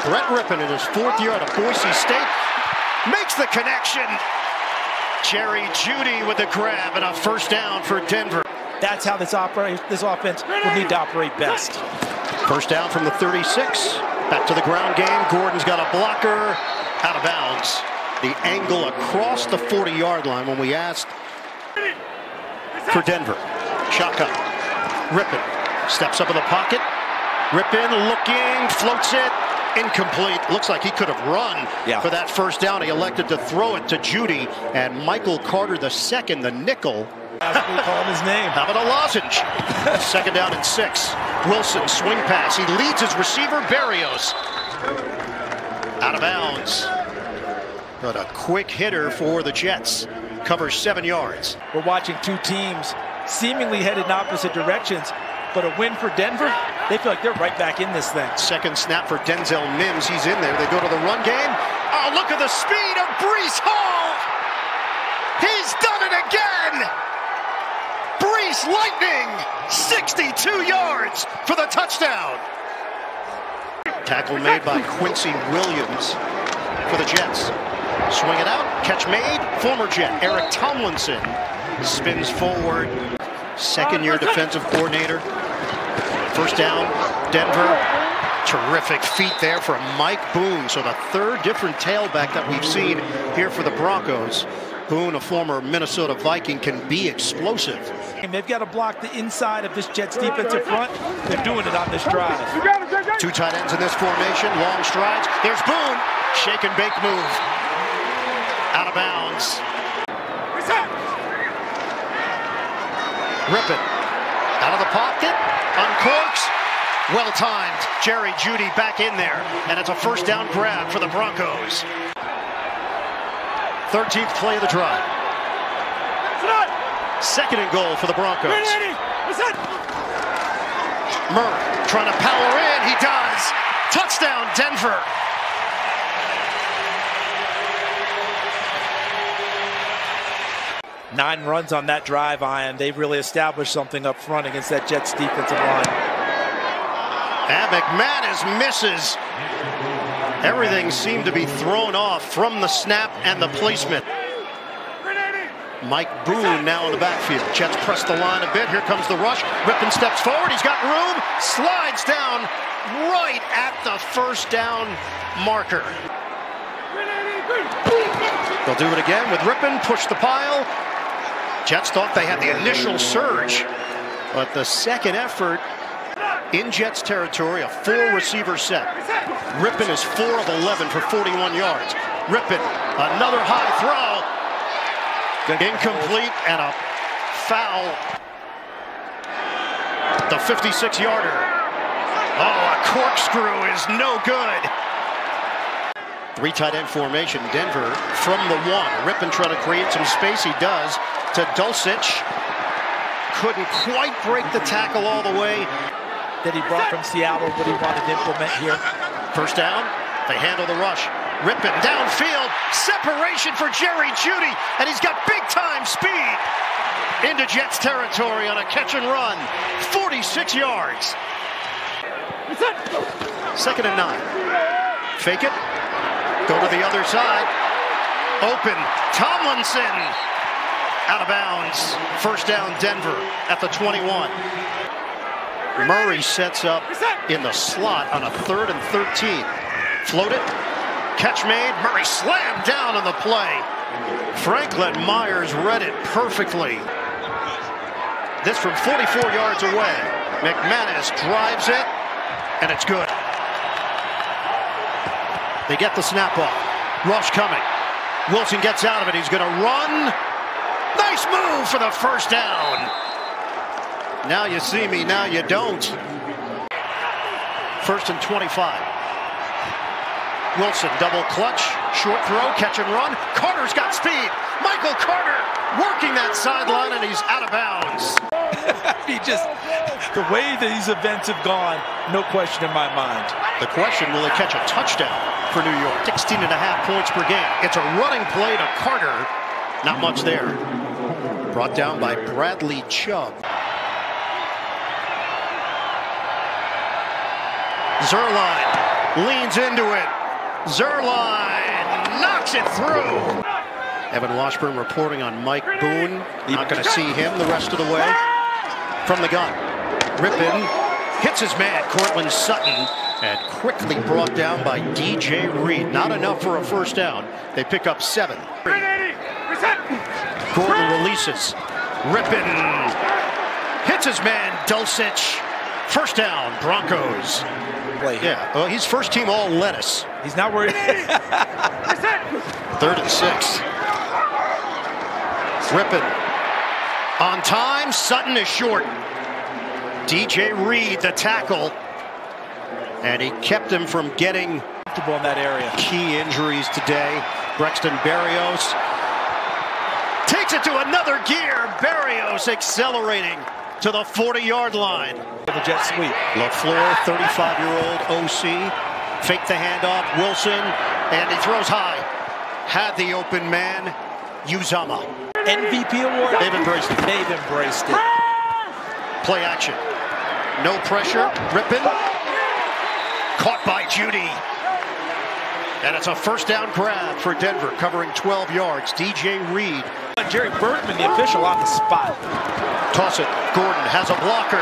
Brett Rypien in his 4th year out of Boise State makes the connection. Jerry Jeudy with the grab and a first down for Denver. That's how this offense will need to operate best. First down from the 36. Back to the ground game. Gordon's got a blocker. Out of bounds. The angle across the 40-yard line when we asked for Denver. Shotgun. Rypien steps up in the pocket. Rypien looking, floats it. Incomplete. Looks like he could have run for that first down. He elected to throw it to Jeudy, and Michael Carter II, the nickel. Absolutely call him his name. How about a lozenge? Second down and 6. Wilson swing pass. He leads his receiver, Berrios. Out of bounds. But a quick hitter for the Jets. Covers 7 yards. We're watching two teams seemingly headed in opposite directions, but a win for Denver, they feel like they're right back in this thing. Second snap for Denzel Mims. He's in there. They go to the run game. Oh, look at the speed of Breece Hall. He's done it again. Breece Lightning, 62 yards for the touchdown. Tackle made by Quincy Williams for the Jets. Swing it out, catch made, former Jet Eric Tomlinson spins forward. Second-year defensive coordinator. First down, Denver. Terrific feet there from Mike Boone. So the third different tailback that we've seen here for the Broncos. Boone, a former Minnesota Viking, can be explosive. And they've got to block the inside of this Jets defensive front. They're doing it on this drive. 2 tight ends in this formation, long strides. There's Boone, shake and bake move. Out of bounds. Rypien out of the pocket, uncorks, well timed. Jerry Jeudy back in there, and it's a first down grab for the Broncos. 13th play of the drive. Second and goal for the Broncos. Murray trying to power in, he does. Touchdown, Denver. Nine runs on that drive, Ian. They've really established something up front against that Jets defensive line. And McManus misses. Everything seemed to be thrown off from the snap and the placement. Mike Boone now in the backfield. Jets press the line a bit. Here comes the rush. Rypien steps forward. He's got room. Slides down right at the first down marker. They'll do it again with Rypien. Push the pile. Jets thought they had the initial surge, but the second effort in Jets territory, a 4-receiver set. Rypien is 4 of 11 for 41 yards. Rypien, another high throw. Incomplete and a foul. The 56-yarder. Oh, a corkscrew is no good. 3 tight end formation. Denver from the 1. Rypien trying to create some space. He does to Dulcich. Couldn't quite break the tackle all the way. That he brought from Seattle, what he wanted to implement here. First down. They handle the rush. Rypien downfield. Separation for Jerry Jeudy. And he's got big-time speed into Jets territory on a catch and run. 46 yards. Second and 9. Fake it. Go to the other side. Open. Tomlinson. Out of bounds. First down, Denver at the 21. Murray sets up in the slot on a 3rd and 13. Float it. Catch made. Murray slammed down on the play. Franklin Myers read it perfectly. This from 44 yards away. McManus drives it, and it's good. They get the snap off. Rush coming. Wilson gets out of it. He's going to run. Nice move for the first down. Now you see me, now you don't. First and 25. Wilson double clutch. Short throw, catch and run. Carter's got speed. Michael Carter working that sideline, and he's out of bounds. The way these events have gone, no question in my mind. The question, will he catch a touchdown for New York? 16.5 points per game. It's a running play to Carter. Not much there. Brought down by Bradley Chubb. Zuerlein leans into it. Zuerlein knocks it through. Evan Washburn reporting on Mike Boone. Not going to see him the rest of the way. From the gun, Rippin hits his man, Cortland Sutton, and quickly brought down by DJ Reed. Not enough for a first down. They pick up 7. Gordon releases. Rippin hits his man, Dulcich. First down, Broncos. Yeah, well, he's first team all lettuce. He's not worried. 3rd and 6. Rippin on time. Sutton is short. DJ Reed, the tackle. And he kept him from getting comfortable in that area. Key injuries today. Braxton Berrios takes it to another gear. Berrios accelerating to the 40-yard line. The jet sweep. LaFleur, 35-year-old OC. Fake the handoff. Wilson. And he throws high. Had the open man. Uzama. MVP award. They've embraced it. They've embraced it. Play action. No pressure. Rippin. Caught by Judy. And it's a first down grab for Denver, covering 12 yards. DJ Reed. Jerry Bergman, the official, on the spot. Toss it. Gordon has a blocker.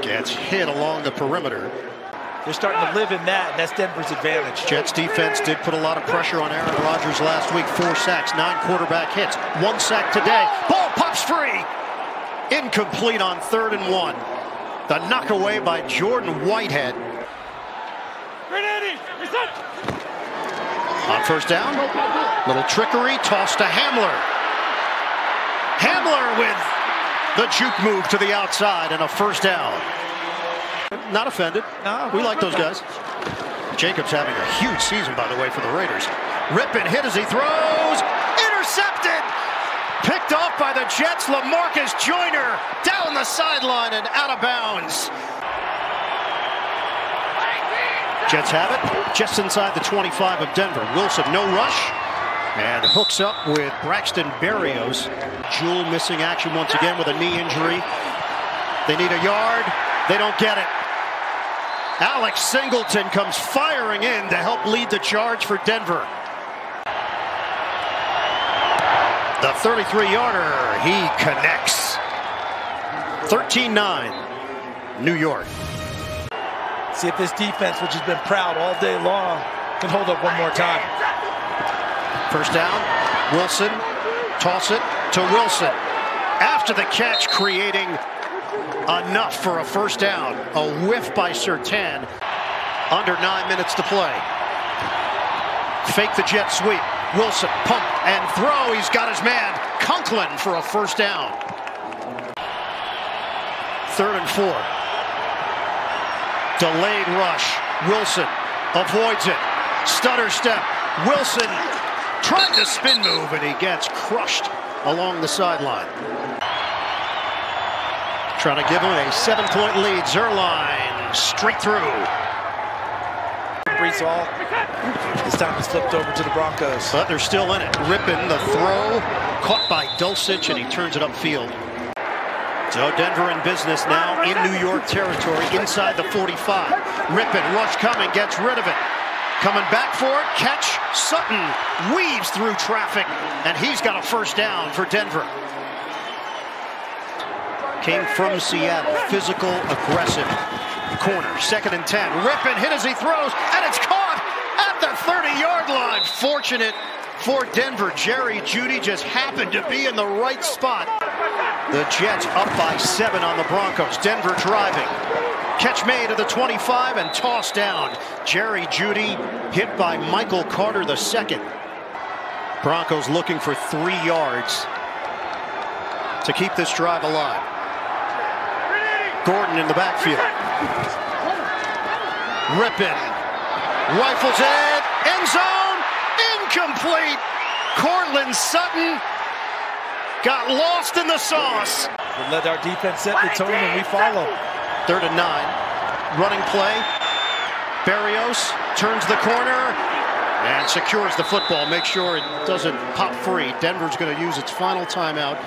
Gets hit along the perimeter. They're starting to live in that, and that's Denver's advantage. Jets defense did put a lot of pressure on Aaron Rodgers last week. 4 sacks, 9 quarterback hits, 1 sack today. Ball pops free. Incomplete on 3rd and 1. The knockaway by Jordan Whitehead. On first down, little trickery, toss to Hamler. Hamler with the juke move to the outside and a first down. Not offended. No, we like those guys. Jacobs having a huge season, by the way, for the Raiders. Rippin hit as he throws. Intercepted. Picked off by the Jets. LaMarcus Joyner down the sideline and out of bounds. Jets have it just inside the 25 of Denver. Wilson, no rush. And hooks up with Braxton Berrios. Jewell missing action once again with a knee injury. They need a yard. They don't get it. Alex Singleton comes firing in to help lead the charge for Denver. The 33-yarder, he connects. 13-9, New York. See if this defense, which has been proud all day long, can hold up one more time. First down, Wilson, toss it to Wilson. After the catch, creating enough for a first down. A whiff by Surtain. Under 9 minutes to play. Fake the jet sweep. Wilson, pump and throw. He's got his man, Conklin, for a first down. 3rd and 4. Delayed rush. Wilson avoids it. Stutter step. Wilson tried to spin move, and he gets crushed along the sideline. Trying to give him a 7-point lead. Zuerlein straight through. Brees Hall. This time it's flipped over to the Broncos. But they're still in it. Rippin the throw. Caught by Dulcich, and he turns it upfield. So Denver in business now in New York territory inside the 45. Rippin, rush coming, gets rid of it. Coming back for it, catch. Sutton weaves through traffic, and he's got a first down for Denver. Came from Seattle, physical, aggressive. Corner, 2nd and 10. Rippin hit as he throws, and it's caught at the 30-yard line. Fortunate for Denver. Jerry Jeudy just happened to be in the right spot. The Jets up by 7 on the Broncos. Denver driving. Catch made at the 25 and tossed down. Jerry Jeudy hit by Michael Carter II. Broncos looking for 3 yards to keep this drive alive. Gordon in the backfield. Rippin rifles it. End zone. Incomplete. Cortland Sutton got lost in the sauce. We let our defense set the tone and we follow. 3rd and 9. Running play. Berrios turns the corner and secures the football. Make sure it doesn't pop free. Denver's going to use its final timeout.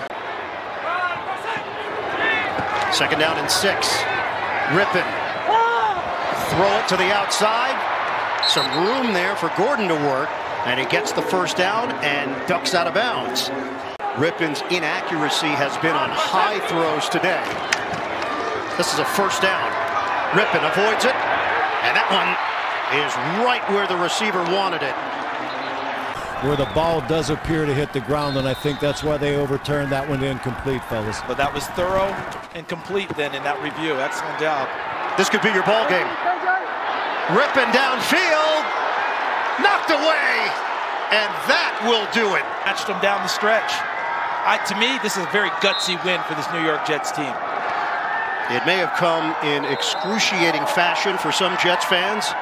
2nd down and 6. Rippin throw it to the outside. Some room there for Gordon to work, and he gets the first down and ducks out of bounds. Rippon's inaccuracy has been on high throws today. This is a first down. Rippon avoids it, and that one is right where the receiver wanted it. Where the ball does appear to hit the ground, and I think that's why they overturned that one incomplete, fellas. But that was thorough and complete then in that review. Excellent job. This could be your ball game. Rippon downfield, knocked away, and that will do it. Matched them down the stretch. To me, this is a very gutsy win for this New York Jets team. It may have come in excruciating fashion for some Jets fans.